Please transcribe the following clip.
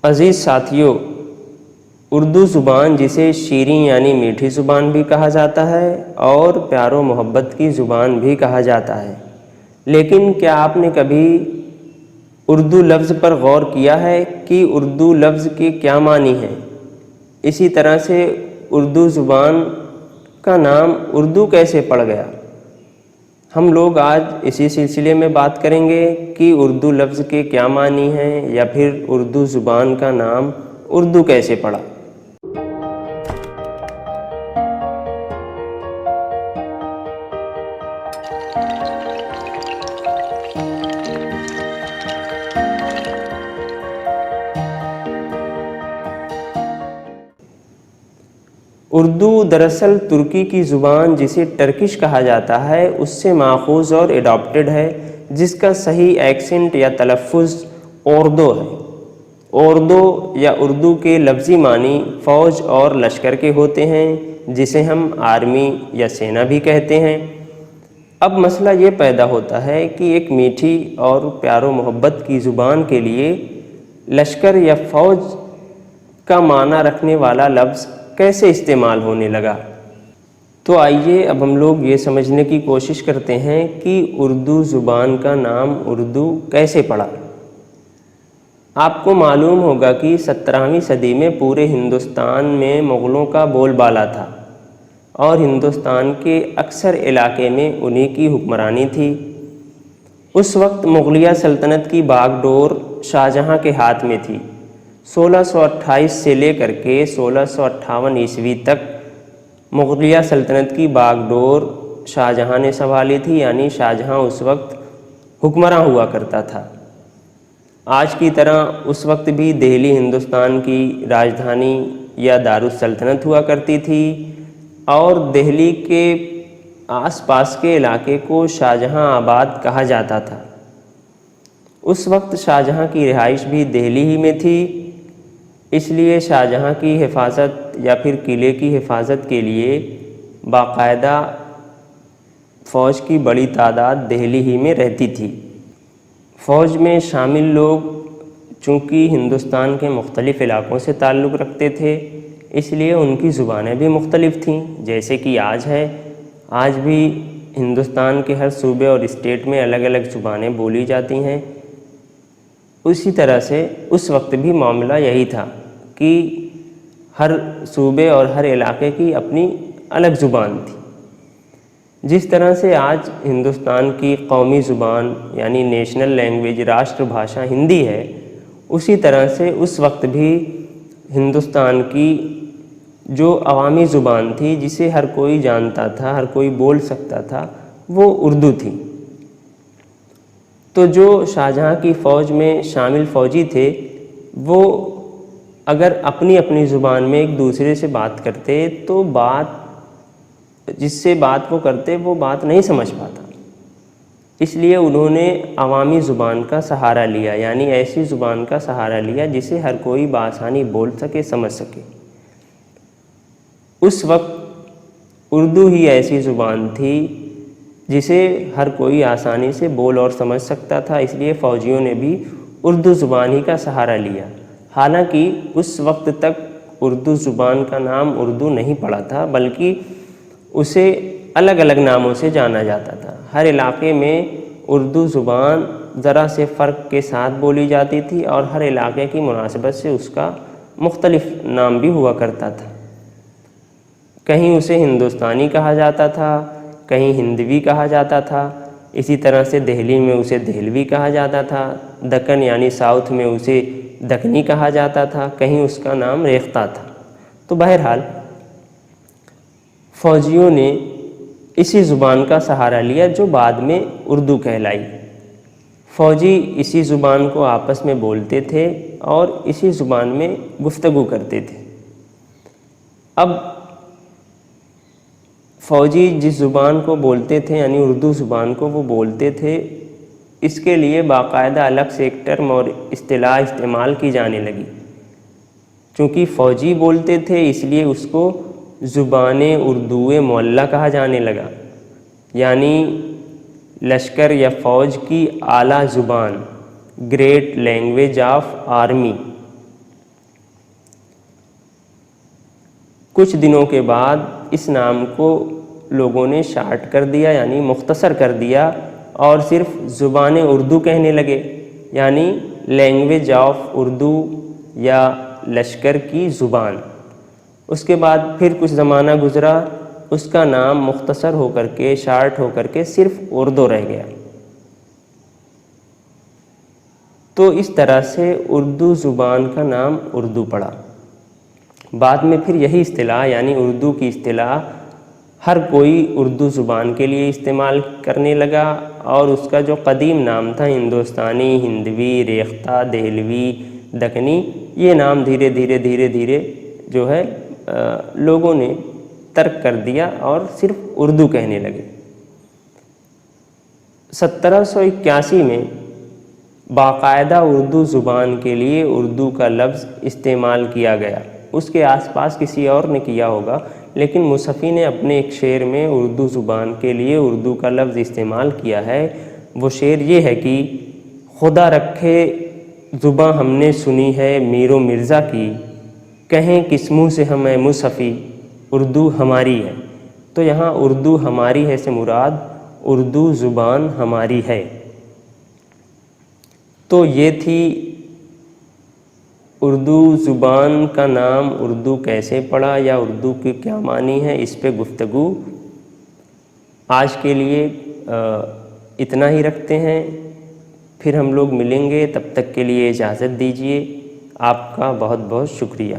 عزیز ساتھیو، اردو زبان جسے شیریں یعنی میٹھی زبان بھی کہا جاتا ہے اور پیار و محبت کی زبان بھی کہا جاتا ہے، لیکن کیا آپ نے کبھی اردو لفظ پر غور کیا ہے کہ اردو لفظ کے کیا معنی ہیں؟ اسی طرح سے اردو زبان کا نام اردو کیسے پڑ گیا؟ ہم لوگ آج اسی سلسلے میں بات کریں گے کہ اردو لفظ کے کیا معنی ہیں یا پھر اردو زبان کا نام اردو کیسے پڑا۔ اردو دراصل ترکی کی زبان جسے ٹرکش کہا جاتا ہے اس سے ماخوذ اور اڈاپٹڈ ہے، جس کا صحیح ایکسنٹ یا تلفظ اوردو ہے۔ اوردو یا اردو کے لفظی معنی فوج اور لشکر کے ہوتے ہیں، جسے ہم آرمی یا سینا بھی کہتے ہیں۔ اب مسئلہ یہ پیدا ہوتا ہے کہ ایک میٹھی اور پیار و محبت کی زبان کے لیے لشکر یا فوج کا معنی رکھنے والا لفظ کیسے استعمال ہونے لگا؟ تو آئیے اب ہم لوگ یہ سمجھنے کی کوشش کرتے ہیں کہ اردو زبان کا نام اردو کیسے پڑا۔ آپ کو معلوم ہوگا کہ 17ویں صدی میں پورے ہندوستان میں مغلوں کا بول بالا تھا اور ہندوستان کے اکثر علاقے میں انہی کی حکمرانی تھی۔ اس وقت مغلیہ سلطنت کی باغ ڈور شاہجہاں کے ہاتھ میں تھی۔ 1628 سے لے کر کے 1658 عیسوی تک مغلیہ سلطنت کی باغ ڈور شاہجہاں نے سنبھالی تھی، یعنی شاہجہاں اس وقت حکمراں ہوا کرتا تھا۔ آج کی طرح اس وقت بھی دہلی ہندوستان کی راجدھانی یا دارالسلطنت ہوا کرتی تھی اور دہلی کے آس پاس کے علاقے کو شاہجہاں آباد کہا جاتا تھا۔ اس وقت شاہجہاں کی رہائش بھی دہلی ہی میں تھی، اس لیے شاہجہاں کی حفاظت یا پھر قلعے کی حفاظت کے لیے باقاعدہ فوج کی بڑی تعداد دہلی ہی میں رہتی تھی۔ فوج میں شامل لوگ چونکہ ہندوستان کے مختلف علاقوں سے تعلق رکھتے تھے، اس لیے ان کی زبانیں بھی مختلف تھیں، جیسے کہ آج ہے۔ آج بھی ہندوستان کے ہر صوبے اور اسٹیٹ میں الگ الگ زبانیں بولی جاتی ہیں۔ اسی طرح سے اس وقت بھی معاملہ یہی تھا کہ ہر صوبے اور ہر علاقے کی اپنی الگ زبان تھی۔ جس طرح سے آج ہندوستان کی قومی زبان یعنی نیشنل لینگویج راشٹر بھاشا ہندی ہے، اسی طرح سے اس وقت بھی ہندوستان کی جو عوامی زبان تھی جسے ہر کوئی جانتا تھا، ہر کوئی بول سکتا تھا، وہ اردو تھی۔ تو جو شاہجہاں کی فوج میں شامل فوجی تھے وہ اگر اپنی اپنی زبان میں ایک دوسرے سے بات کرتے تو جس سے بات وہ کرتے وہ بات نہیں سمجھ پاتا، اس لیے انہوں نے عوامی زبان کا سہارا لیا، یعنی ایسی زبان کا سہارا لیا جسے ہر کوئی بآسانی بول سکے، سمجھ سکے۔ اس وقت اردو ہی ایسی زبان تھی جسے ہر کوئی آسانی سے بول اور سمجھ سکتا تھا، اس لیے فوجیوں نے بھی اردو زبان ہی کا سہارا لیا۔ حالانکہ اس وقت تک اردو زبان کا نام اردو نہیں پڑا تھا، بلکہ اسے الگ الگ ناموں سے جانا جاتا تھا۔ ہر علاقے میں اردو زبان ذرا سے فرق کے ساتھ بولی جاتی تھی اور ہر علاقے کی مناسبت سے اس کا مختلف نام بھی ہوا کرتا تھا۔ کہیں اسے ہندوستانی کہا جاتا تھا، کہیں ہندوی کہا جاتا تھا، اسی طرح سے دہلی میں اسے دہلوی کہا جاتا تھا، دکن یعنی ساؤتھ میں اسے دکنی کہا جاتا تھا، کہیں اس کا نام ریختہ تھا۔ تو بہرحال فوجیوں نے اسی زبان کا سہارا لیا جو بعد میں اردو کہلائی۔ فوجی اسی زبان کو آپس میں بولتے تھے اور اسی زبان میں گفتگو کرتے تھے۔ اب فوجی جس زبان کو بولتے تھے یعنی اردو زبان کو وہ بولتے تھے، اس کے لیے باقاعدہ الگ سے ایک ٹرم اور اصطلاح استعمال کی جانے لگی۔ چونکہ فوجی بولتے تھے اس لیے اس کو زبان اردو معلّہ کہا جانے لگا، یعنی لشکر یا فوج کی اعلیٰ زبان، گریٹ لینگویج آف آرمی۔ کچھ دنوں کے بعد اس نام کو لوگوں نے شارٹ کر دیا یعنی مختصر کر دیا اور صرف زبان اردو کہنے لگے، یعنی لینگویج آف اردو یا لشکر کی زبان۔ اس کے بعد پھر کچھ زمانہ گزرا، اس کا نام مختصر ہو کر کے شارٹ ہو کر کے صرف اردو رہ گیا۔ تو اس طرح سے اردو زبان کا نام اردو پڑا۔ بعد میں پھر یہی اصطلاح یعنی اردو کی اصطلاح ہر کوئی اردو زبان کے لیے استعمال کرنے لگا، اور اس کا جو قدیم نام تھا ہندوستانی، ہندوی، ریختہ، دہلوی، دکنی، یہ نام دھیرے دھیرے جو ہے لوگوں نے ترک کر دیا اور صرف اردو کہنے لگے۔ 1781 میں باقاعدہ اردو زبان کے لیے اردو کا لفظ استعمال کیا گیا۔ اس کے آس پاس کسی اور نے کیا ہوگا، لیکن مصحفی نے اپنے ایک شعر میں اردو زبان کے لیے اردو کا لفظ استعمال کیا ہے۔ وہ شعر یہ ہے کہ خدا رکھے زباں ہم نے سنی ہے میر و مرزا کی، کہیں کس منہ سے ہم اے مصحفی، اردو ہماری ہے۔ تو یہاں اردو ہماری ہے سے مراد اردو زبان ہماری ہے۔ تو یہ تھی اردو زبان کا نام اردو کیسے پڑا یا اردو کی کیا معنی ہے، اس پہ گفتگو۔ آج کے لیے اتنا ہی رکھتے ہیں، پھر ہم لوگ ملیں گے، تب تک کے لیے اجازت دیجیے۔ آپ کا بہت بہت شکریہ۔